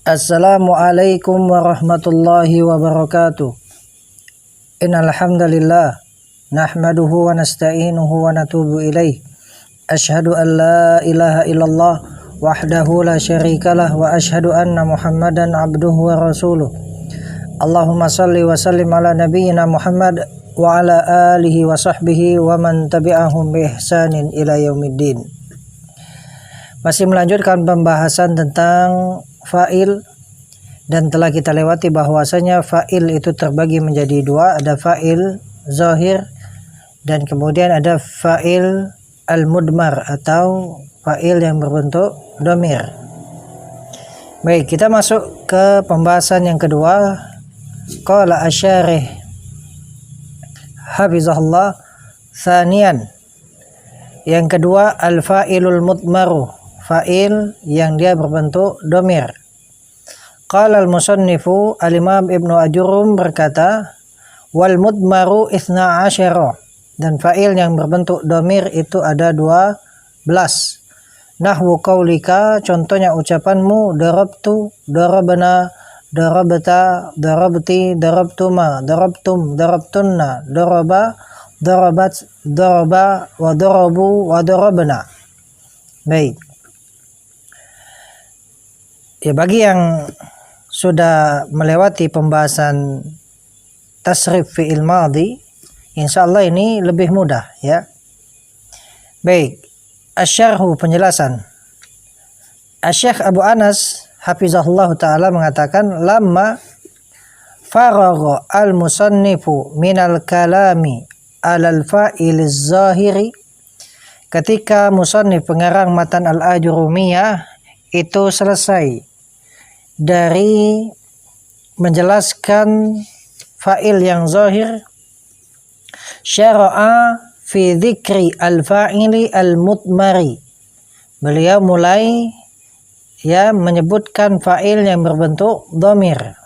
Assalamualaikum warahmatullahi wabarakatuh. Innal hamdalillah nahmaduhu wa nasta'inuhu wa natubu ilaih. Asyhadu an la ilaha illallah wahdahu la syarikalah wa asyhadu anna Muhammadan abduhu wa rasuluh. Allahumma salli wa sallim ala nabiyyina Muhammad wa ala alihi wa sahbihi wa man tabi'ahum bi ihsanin ila yaumiddin. Masih melanjutkan pembahasan tentang fa'il, dan telah kita lewati bahwasanya fa'il itu terbagi menjadi dua, ada fa'il zahir dan kemudian ada fa'il al-mudmar atau fa'il yang berbentuk dhamir. Baik, kita masuk ke pembahasan yang kedua. Qala asyarih hafizahullah thaniyan, yang kedua al-fa'ilul mudmaru, fa'il yang dia berbentuk dhamir. Qala al-musannifu al-imam Ibnu Ajurum berkata, wal mudmaru 12, dan fa'il yang berbentuk dhamir itu ada 12. Nahwu qaulika, contohnya ucapanmu, darabtu, darabna, darabta, darabti, darabtuma, darabtum, darabtunna, daraba, darabat, daraba, wa darabu, wa darabna. Baik. Ya, bagi yang sudah melewati pembahasan tasrif fi'il madhi, insyaallah ini lebih mudah ya. Baik, asyarhu, penjelasan. Asy-Syaikh Abu Anas hafizahullah ta'ala mengatakan, lamma faragha al-musannifu minal kalami alal fa'iliz zahiri, ketika musannif pengarang matan al-Ajurumiyah itu selesai dari menjelaskan fa'il yang zahir, syara'a fi dzikri al-fa'ili al-mudmari, beliau mulai menyebutkan fa'il yang berbentuk dhamir.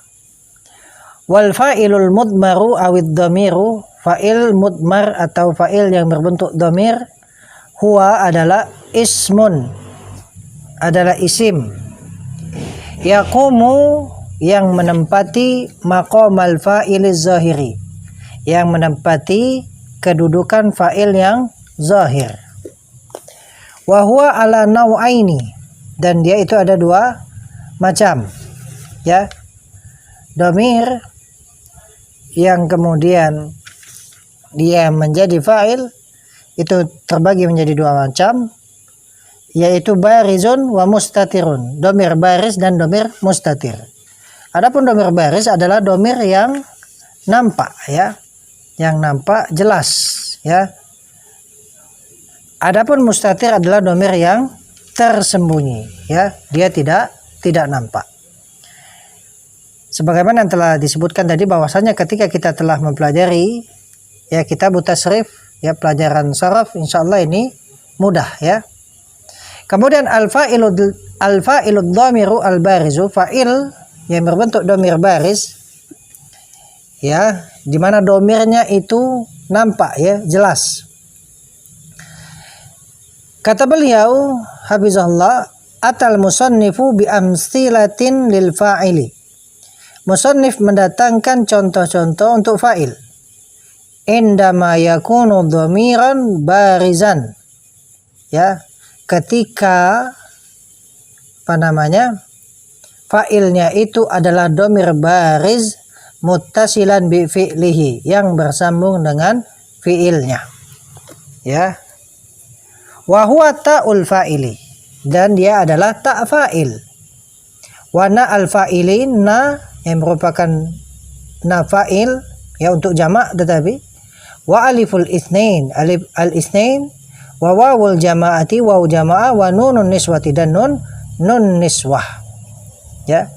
Wal fa'ilul mudmaru awid dhamiru, fa'il mudmar atau fa'il yang berbentuk dhamir, huwa adalah ismun, adalah isim, yaqumu, yang menempati maqamal fa'iliz zahiri, yang menempati kedudukan fa'il yang zahir. Wa huwa ala nau'aini, dan dia itu ada dua macam ya. Dhamir yang kemudian dia menjadi fa'il itu terbagi menjadi dua macam, yaitu barizun wa mustatirun, dhamir baris dan dhamir mustatir. Adapun dhamir baris adalah dhamir yang nampak ya, yang nampak jelas ya. Adapun mustatir adalah dhamir yang tersembunyi ya, dia tidak nampak. Sebagaimana yang telah disebutkan tadi bahwasanya ketika kita telah mempelajari ya kitab tasrif ya, pelajaran saraf, insyaallah ini mudah ya. Kemudian al-fa'ilud dhamiru al-barizu, fa'il yang berbentuk dhamir baris ya, di mana dhamirnya itu nampak ya, jelas. Kata beliau hafizahullah, atal musannifu bi amsilatin lil fa'ili, musannif mendatangkan contoh-contoh untuk fa'il. Indama yakunu dhamiran barizan ya, ketika fa'ilnya itu adalah dhamir bariz muttasilan bi fi'lihi, yang bersambung dengan fi'ilnya ya. Wa huwa ta'ul fa'ili, dan dia adalah ta' fa'il. Wa na al-fa'ilin, na yang merupakan na fa'il ya untuk jamak, tetapi wa aliful itsnain, alif al-itsnain, wa wawul jama'ati, waw jama'ah, wa nunun niswati, dan nun niswah ya.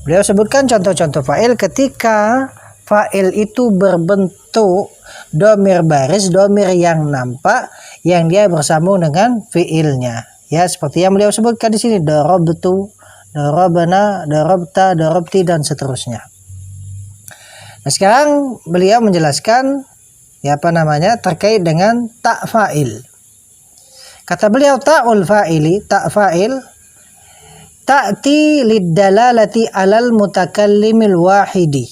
Beliau sebutkan contoh-contoh fa'il ketika fa'il itu berbentuk dhamir baris, dhamir yang nampak, yang dia bersambung dengan fi'ilnya ya, seperti yang beliau sebutkan di sini, darabtu, darabna, darabta, darabti, dan seterusnya. Nah, sekarang beliau menjelaskan ya terkait dengan ta' fa'il. Kata beliau, ta'ul fa'ili, ta' fa'il ta'ti liddalalati alal mutakallimil wahidi.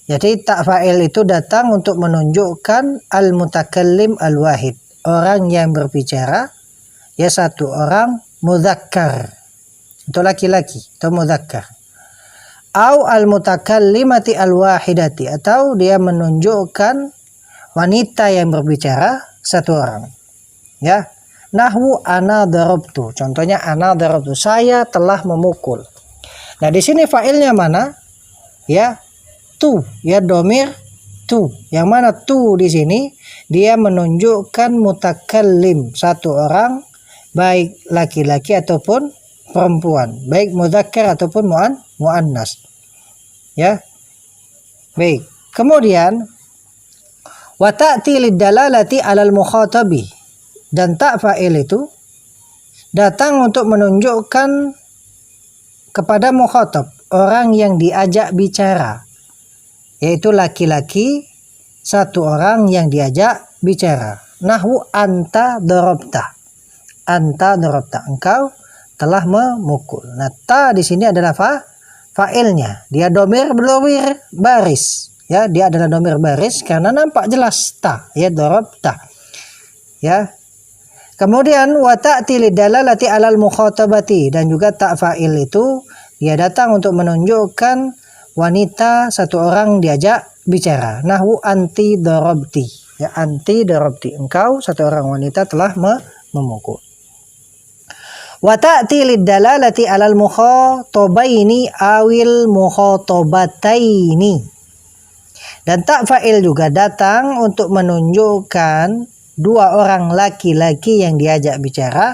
Jadi tak fa'il itu datang untuk menunjukkan al mutakallim al wahid, orang yang berbicara, ya satu orang, mudzakkar, itu laki-laki atau mudzakkar. Au al mutakallimati al wahidati, atau dia menunjukkan wanita yang berbicara satu orang. Ya. Nahwu ana darabtu. Contohnya ana darabtu, saya telah memukul. Nah, di sini fa'ilnya mana? Ya, tu, ya domir tu. Yang mana tu di sini dia menunjukkan mutakallim, satu orang, baik laki-laki ataupun perempuan, baik mudzakkar ataupun muannas. Ya. Baik. Kemudian wa ta'ti liddalalati 'alal mukhatabi, dan tak fa'il itu datang untuk menunjukkan kepada mukhatab, orang yang diajak bicara, yaitu laki-laki, satu orang yang diajak bicara. Nahwu anta darabta. Anta darabta, engkau telah memukul. Nah, ta di sini adalah fa'ilnya. Dia domir baris. Ya, dia adalah domir baris karena nampak jelas ta, ya darabta. Ya. Kemudian wa ta'ti lidalalati 'alal mukhatabati, dan juga ta fa'il itu dia datang untuk menunjukkan wanita, satu orang diajak bicara. Nahwu anti darabti. Ya, anti darabti, engkau satu orang wanita telah memukul. Wa ta'ti lidalalati 'alal mukhatabaini awil mukhatabataini, dan tak fa'il juga datang untuk menunjukkan dua orang laki-laki yang diajak bicara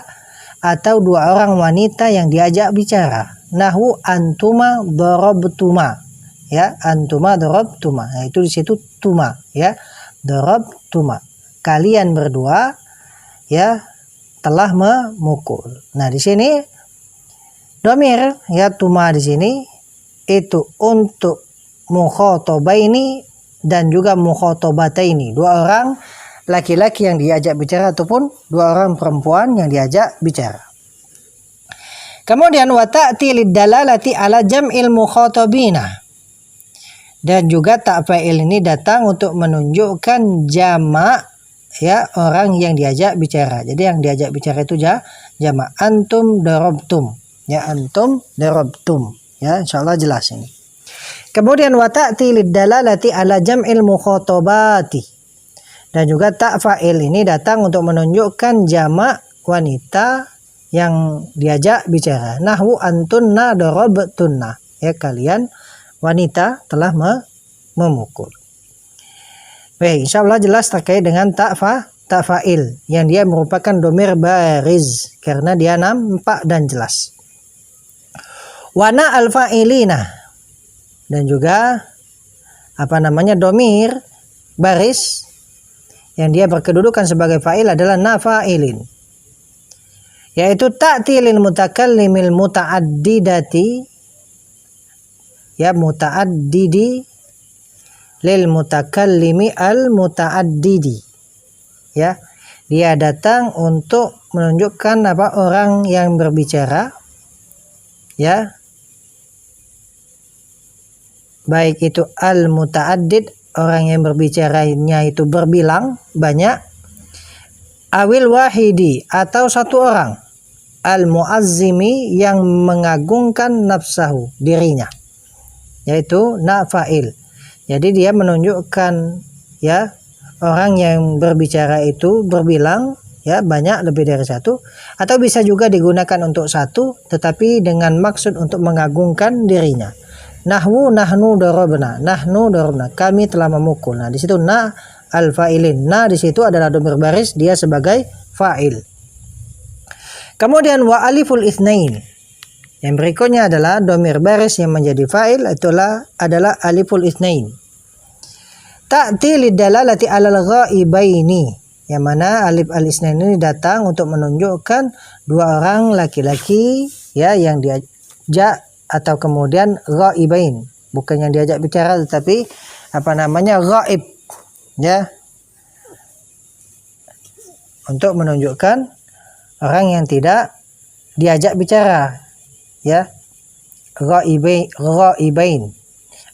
atau dua orang wanita yang diajak bicara. Nahwu antuma darabtuma. Ya, antuma darabtuma. Nah, itu di situ tuma, ya. Darabtuma. Kalian berdua, ya, telah memukul. Nah, di sini domir, ya, tuma di sini itu untuk mukhatabaini dan juga mukhatabataini, dua orang laki-laki yang diajak bicara ataupun dua orang perempuan yang diajak bicara. Kemudian wa ta'ti liddalalati 'ala jam'il mukhatabina, dan juga tak fa'il ini datang untuk menunjukkan jamak, ya, orang yang diajak bicara. Jadi yang diajak bicara itu jamak. Antum darabtum, ya, antum darabtum, ya, insyaallah jelas ini. Kemudian wa ta'ti liddalalati 'ala jam'il mukhatabati, dan juga tak fa'il ini datang untuk menunjukkan jamak wanita yang diajak bicara. Nahwu antunna darabtunna, ya, kalian wanita telah memukul. Baik, insyaallah jelas terkait dengan tak fa'il yang dia merupakan domir bariz karena dia nampak dan jelas. Wana al-fa'ilina, dan juga domir baris yang dia berkedudukan sebagai fa'il adalah nafa'ilin, yaitu ta'ti lil mutakallimil muta'addidati, ya, muta'addidi lil mutakallimi al muta'addidi, ya, dia datang untuk menunjukkan orang yang berbicara, ya, baik itu al muta'addid, orang yang berbicaranya itu berbilang banyak, awil wahidi, atau satu orang, al muazzimi, yang mengagungkan nafsahu, dirinya, yaitu nafa'il. Jadi dia menunjukkan, ya, orang yang berbicara itu berbilang, ya, banyak, lebih dari satu, atau bisa juga digunakan untuk satu tetapi dengan maksud untuk mengagungkan dirinya. Nahwu nahnu darabna, nahnu darabna, kami telah memukul. Nah, di situ na al-fa'ilin. Nah, di situ adalah domir baris, dia sebagai fa'il. Kemudian wa aliful itsnain. Yang berikutnya adalah domir baris yang menjadi fa'il, itulah adalah aliful itsnain. Ta'ti lidalalati 'alal ghaibaini, yang mana alif al-itsnain ini datang untuk menunjukkan dua orang laki-laki, ya, yang diajak atau kemudian ghaibain, bukan yang diajak bicara tetapi ghaib, ya, untuk menunjukkan orang yang tidak diajak bicara, ya, ghaibain.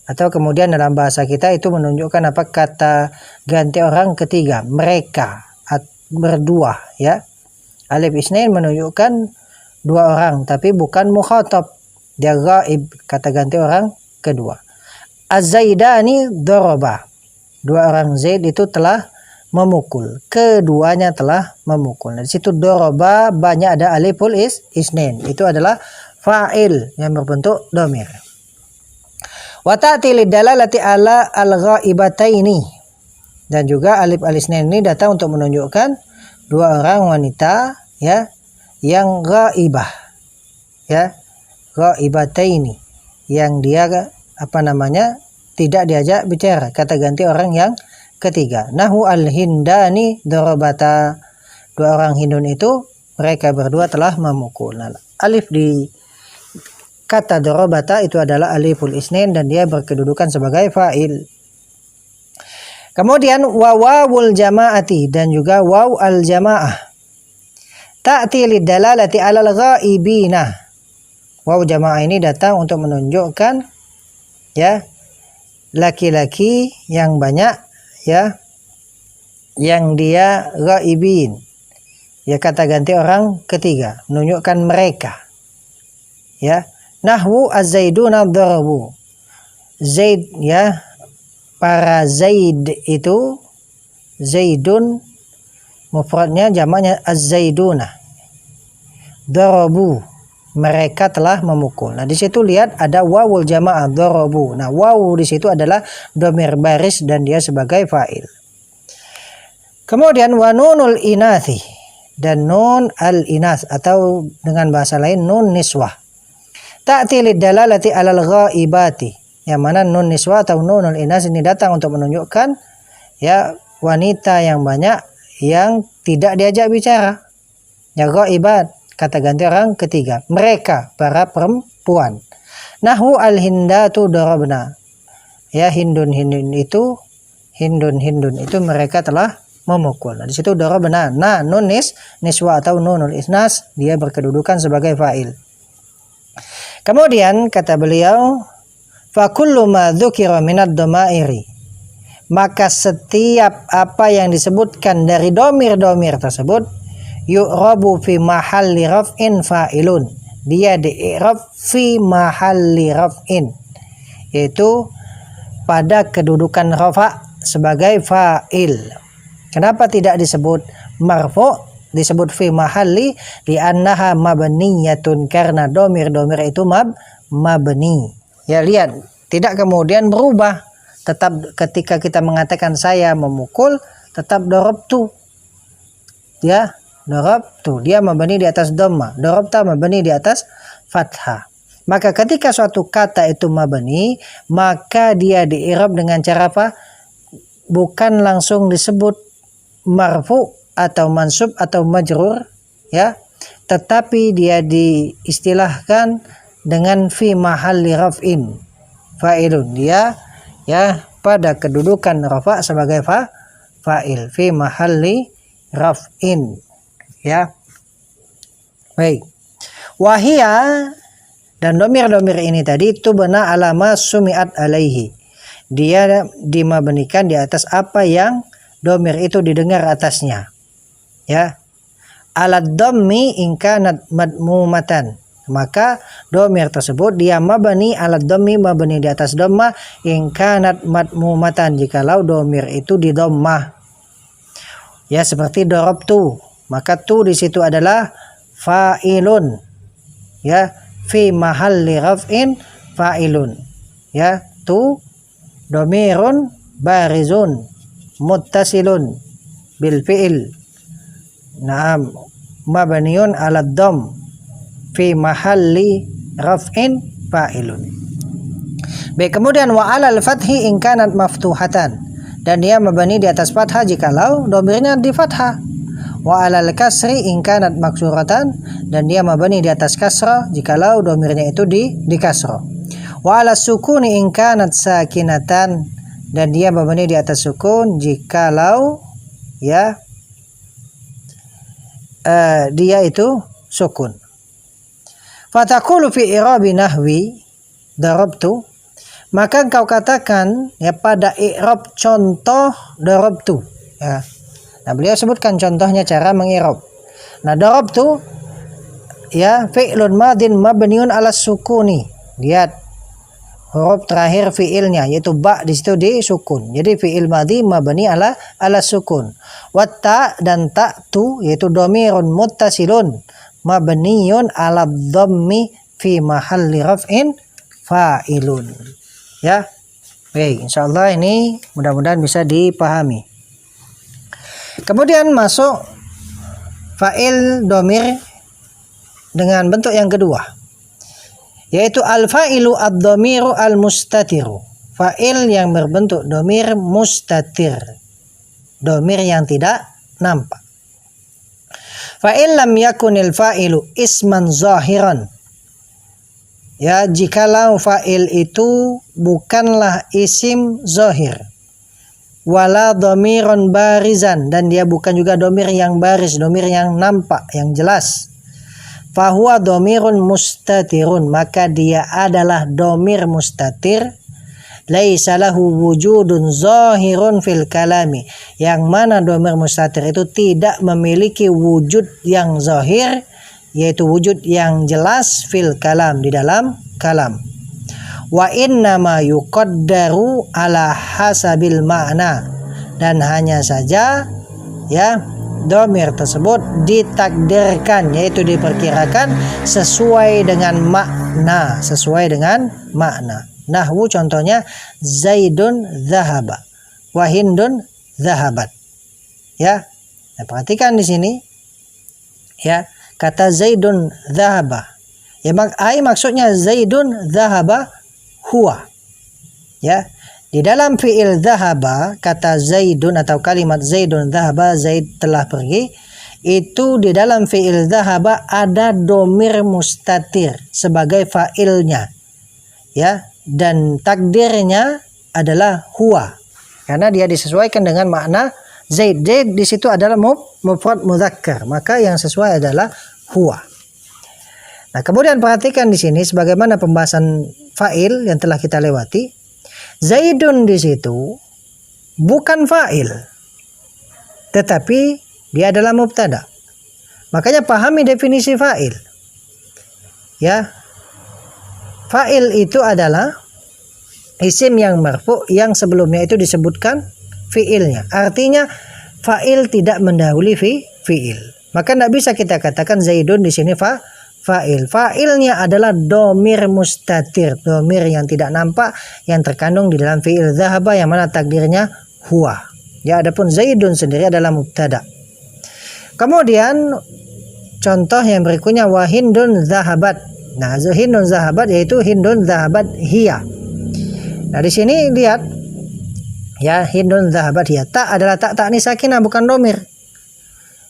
Atau kemudian dalam bahasa kita itu menunjukkan apa, kata ganti orang ketiga, mereka berdua, ya. Alif isnain menunjukkan dua orang tapi bukan mukhatab, dia ghaib, kata ganti orang kedua. Az-zaidani daraba, dua orang Zaid itu telah memukul, keduanya telah memukul. Nah, di situ daraba banyak ada aliful isnain, itu adalah fa'il yang berbentuk dhamir. Wa ta'ti lidalalati ala al-ghaibataini, dan juga alif al-isnain ini datang untuk menunjukkan dua orang wanita, ya, yang ghaibah, ya, ghaibataini, yang dia apa namanya, tidak diajak bicara, kata ganti orang yang ketiga. Nahu al-hindani darabata, dua orang Hindun itu mereka berdua telah memukul. Nah, alif di kata darabata itu adalah aliful isnain dan dia berkedudukan sebagai fa'il. Kemudian wawul jamaati, dan juga waw al jamaah, ta'ti lidalalati alal ghaibina. Waw jamaah ini datang untuk menunjukkan, ya, laki-laki yang banyak, ya, yang dia ghaibin, ya, kata ganti orang ketiga menunjukkan mereka, ya. Nahwu az-zaiduna darabu, Zaid, ya, para Zaid itu, Zaidun mufradnya, jamaknya az-zaiduna, darabu, mereka telah memukul. Nah, di situ lihat ada wawul jamaah darabu. Nah, wawu di situ adalah dhamir baris dan dia sebagai fa'il. Kemudian wa nunul inathi, dan nun al-inas atau dengan bahasa lain nun niswah. Ta'ti lidalalati alal ghaibati, yang mana nun niswah atau nunul inas ini datang untuk menunjukkan, ya, wanita yang banyak yang tidak diajak bicara, ya, ghaibat, kata ganti orang ketiga, mereka para perempuan. Nahu al-hindatu darabna, ya, hindun itu mereka telah memukul. Nah, di situ darabna, nah, nun niswa atau nunul isnas dia berkedudukan sebagai fa'il. Kemudian kata beliau, fa kullu ma dzukira minad dhamairi, maka setiap apa yang disebutkan dari domir-domir tersebut, yu'rabu fi mahalli raf'in fa'ilun, dia di-i'rab fi mahalli raf'in, yaitu pada kedudukan rafa sebagai fa'il. Kenapa tidak disebut marfu', disebut fi mahalli? Di annaha mabniyatun, karena domir-domir itu mabni. Ya, lihat, tidak kemudian berubah, tetap ketika kita mengatakan saya memukul tetap darabtu, ya, darabtu, dia mabni di atas dhamma, darabta mabni di atas fathah. Maka ketika suatu kata itu mabni, maka dia di-i'rab dengan cara apa? Bukan langsung disebut marfu atau mansub atau majrur, ya, tetapi dia diistilahkan dengan fi mahalli raf'in fa'ilun, dia, ya, pada kedudukan rafa sebagai fa'il, fi mahalli raf'in, ya. Baik, wahia, dan domir-domir ini tadi itu benar alama sumi'at alaihi, dia dimabnikan di atas apa yang domir itu didengar atasnya, ya. Alad dhammi in kanat madmumatan, maka domir tersebut dia mabni alad dhammi, mabni di atas dhamma, in kanat madmumatan, jikalau domir itu di dhammah, ya, seperti darabtu, maka tu di situ adalah fa'ilun, ya, fi mahalli raf'in fa'ilun, ya, tu domirun barizun muttasilun bil fi'il, na'am, mabniun ala dhamm fi mahalli raf'in fa'ilun. Baik, kemudian wa alal fathi in kanat maftuhatan, dan dia mabni di atas fathah jikalau domirnya di fathah. Wa alal kasri in kanat maksuratan, dan dia mabni di atas kasrah jikalau domirnya itu di kasrah. Wa ala sukuni in kanat sakinatan, dan dia mabni di atas sukun jikalau, ya, dia itu sukun. Fataqulu fi i'rabi nahwi darabtu, maka engkau katakan ya pada i'rab contoh darabtu ya. Nah, beliau sebutkan contohnya cara mengi'rab. Nah, darabtu ya fi'lun madin mabniun ala sukuni. Lihat huruf terakhir fi'ilnya yaitu ba di situ disukun. Jadi fi'il madhi mabni ala sukun. Watta dan ta'tu yaitu dhamirun muttasilun mabniun ala dhammi fi mahalli raf'in fa'ilun. Ya. Oke, insyaallah ini mudah-mudahan bisa dipahami. Kemudian masuk fa'il dhamir dengan bentuk yang kedua, yaitu al-fa'ilu ad-dhamiru al-mustatiru. Fa'il yang berbentuk dhamir mustatir, dhamir yang tidak nampak. Fa'il lam yakunil fa'ilu isman zahiran, ya jikalau fa'il itu bukanlah isim zahir, wala dhamiron barizan, dan dia bukan juga dhamir yang baris, dhamir yang nampak, yang jelas. Fahuwa dhamirun mustatirun, maka dia adalah dhamir mustatir. Laisa lahu wujudun zahirun fil kalami, yang mana dhamir mustatir itu tidak memiliki wujud yang zahir, yaitu wujud yang jelas fil kalam, di dalam kalam. Wa innama yuqaddaru ala hasabil makna, dan hanya saja ya dhamir tersebut ditakdirkan, yaitu diperkirakan sesuai dengan makna, sesuai dengan makna. Nahwu contohnya Zaidun zahaba wa Hindun zahabat. Ya. Nah, perhatikan di sini ya, kata Zaidun zahaba. Ya, maksudnya Zaidun zahaba huwa. Ya, di dalam fi'il dhahaba, kata Zaidun atau kalimat Zaidun dhahaba, Zaid telah pergi, itu di dalam fi'il dhahaba ada dhamir mustatir sebagai fa'ilnya, ya, dan takdirnya adalah huwa, karena dia disesuaikan dengan makna Zaid. Zaid di situ adalah mufrad mudzakkar, maka yang sesuai adalah huwa. Nah, kemudian perhatikan di sini sebagaimana pembahasan fa'il yang telah kita lewati. Zaidun di situ bukan fa'il, tetapi dia adalah mubtada. Makanya pahami definisi fa'il. Ya. Fa'il itu adalah isim yang marfu yang sebelumnya itu disebutkan fi'ilnya. Artinya fa'il tidak mendahului fi'il. Maka tidak bisa kita katakan Zaidun di sini fa'il. Fa'ilnya adalah dhamir mustatir, dhamir yang tidak nampak yang terkandung di dalam fi'il dhahaba yang mana takdirnya huwa. Ya, adapun Zaidun sendiri adalah mubtada. Kemudian contoh yang berikutnya wa Hindun zahabat. Nah, Hindun zahabat yaitu Hindun zahabat hiya. Nah, di sini lihat ya, Hindun zahabat hiya. Ta adalah ta ta'nis sakinah, bukan dhamir.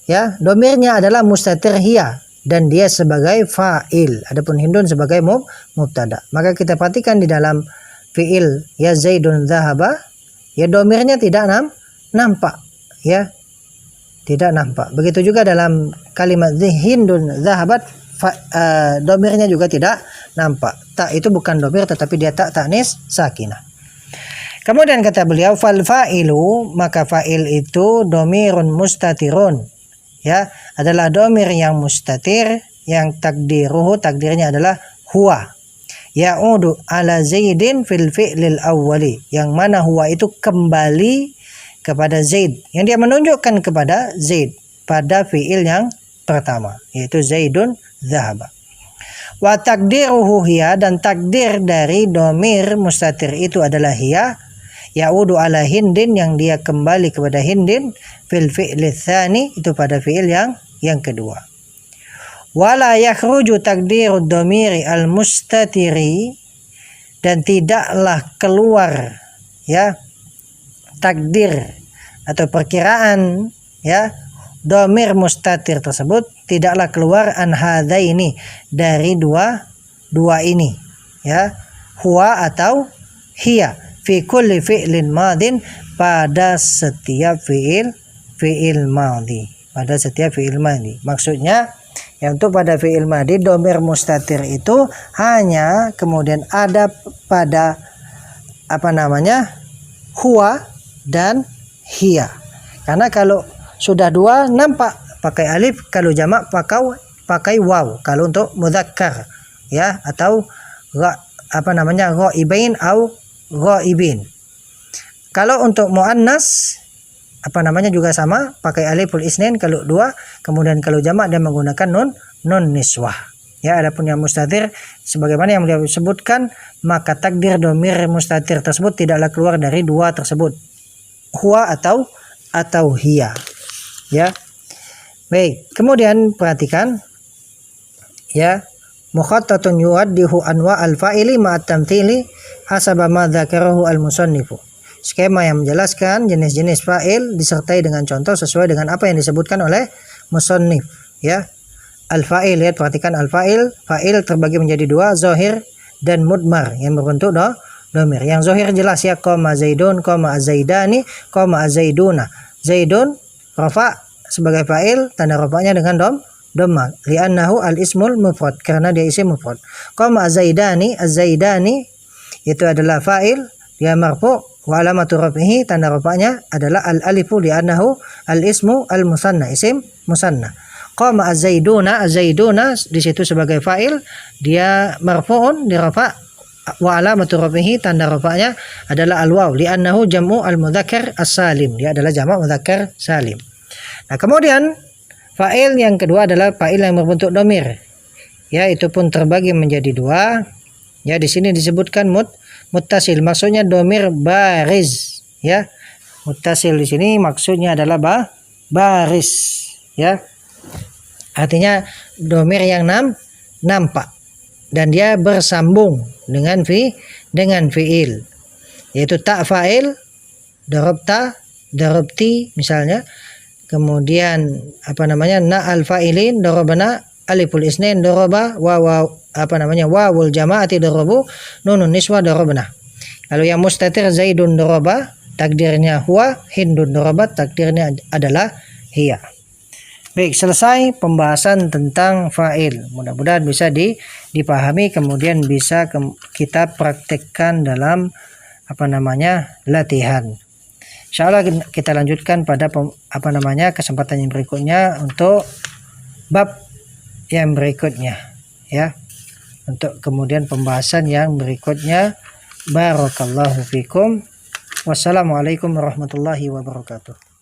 Ya, dhamirnya adalah mustatir hiya dan dia sebagai fa'il. Adapun Hindun sebagai mubtada. Maka kita perhatikan di dalam fi'il ya Zaidun zahaba, ya dhamirnya tidak nampak, ya. Tidak nampak. Begitu juga dalam kalimat Hindun zahabat, dhamirnya juga tidak nampak. Ta itu bukan dhamir tetapi dia ta ta'nis sakinah. Kemudian kata beliau fal fa'ilu, maka fa'il itu dhamirun mustatirun, ya, adalah dhamir yang mustatir yang takdirnya adalah huwa. Ya'udu ala Zaidin fil fi'lil awwali, yang mana huwa itu kembali kepada Zaid, yang dia menunjukkan kepada Zaid pada fi'il yang pertama, yaitu Zaidun zahaba. Wa takdiruhu hiya, dan takdir dari dhamir mustatir itu adalah hiya. Ya'udu ala Hindin, yang dia kembali kepada Hindin fil fi'li tsani, itu pada fi'il yang kedua. Wala yakhruju takdiru dhamiri al mustatiri, dan tidaklah keluar ya takdir atau perkiraan ya dhamir mustatir tersebut tidaklah keluar an hadaini, dari dua ini ya, huwa atau hiya, fi kulli fi'lin madin, pada setiap fi'il madhi, pada setiap fi'il madhi. Maksudnya Ya, untuk pada fi'il madhi domir mustatir itu hanya kemudian ada pada huwa dan hiya. Karena kalau sudah dua nampak pakai alif, kalau jamak pakai waw. Kalau untuk mudzakkar ya, atau ghaibain atau ghaibin. Kalau untuk muannas juga sama, pakai aliful isnain kalau dua, kemudian kalau jamak dia menggunakan nun niswah. Ya, adapun yang mustatir sebagaimana yang beliau sebutkan, maka takdir domir mustatir tersebut tidaklah keluar dari dua tersebut, huwa atau hiya. Ya. Baik, kemudian perhatikan ya, mukhattatun yuaddihu anwa al-fa'ili ma'at tamthili hasaba ma dzakarahu al-musannifu. Skema yang menjelaskan jenis-jenis fa'il disertai dengan contoh sesuai dengan apa yang disebutkan oleh musannif. Ya, al-fa'il, lihat perhatikan al-fa'il. Fa'il terbagi menjadi dua, zahir dan mudmar yang berbentuk domir. Yang zahir jelas ya, qama zaidun, qama azaidani, qama azaiduna. Zaidun rafa sebagai fa'il, tanda rafa'nya dengan dhamma li'annahu al-ismul mufrad, karena dia isim mufrad. Qama azaidani, azaidani itu adalah fa'il, dia marfu' wa alamatu raf'ihi, tanda rafa'nya adalah al-alifu li'annahu al-ismu al-musanna, isim musanna. Qama az-zaiduna, az-zaiduna di situ sebagai fa'il, dia marfu'un di rafa' wa alamatu raf'ihi, tanda rafa'nya adalah al-waw li'annahu jam'u al-mudzakkar as-salim, dia adalah jamak mudzakkar salim. Nah, kemudian fa'il yang kedua adalah fa'il yang berbentuk domir. Ya, itu pun terbagi menjadi dua. Ya, di sini disebutkan muttasil, maksudnya domir baris. Ya, muttasil di sini maksudnya adalah baris. Ya, artinya domir yang nampak dan dia bersambung dengan fi'il, yaitu ta fa'il, darabta, darabti misalnya. Kemudian na al fa'ilin, darabana, aliful isnain, daraba, wawul jama'ati darabu, nunun niswa darabna. Kalau yang mustatir zaidun daraba, takdirnya huwa, hindun daraba, takdirnya adalah hiya. Baik, selesai pembahasan tentang fa'il. Mudah-mudahan bisa dipahami, kemudian bisa kita praktekkan dalam latihan. Insyaallah kita lanjutkan pada kesempatan yang berikutnya untuk bab yang berikutnya ya, untuk kemudian pembahasan yang berikutnya. Barakallahu fikum. Wassalamualaikum warahmatullahi wabarakatuh.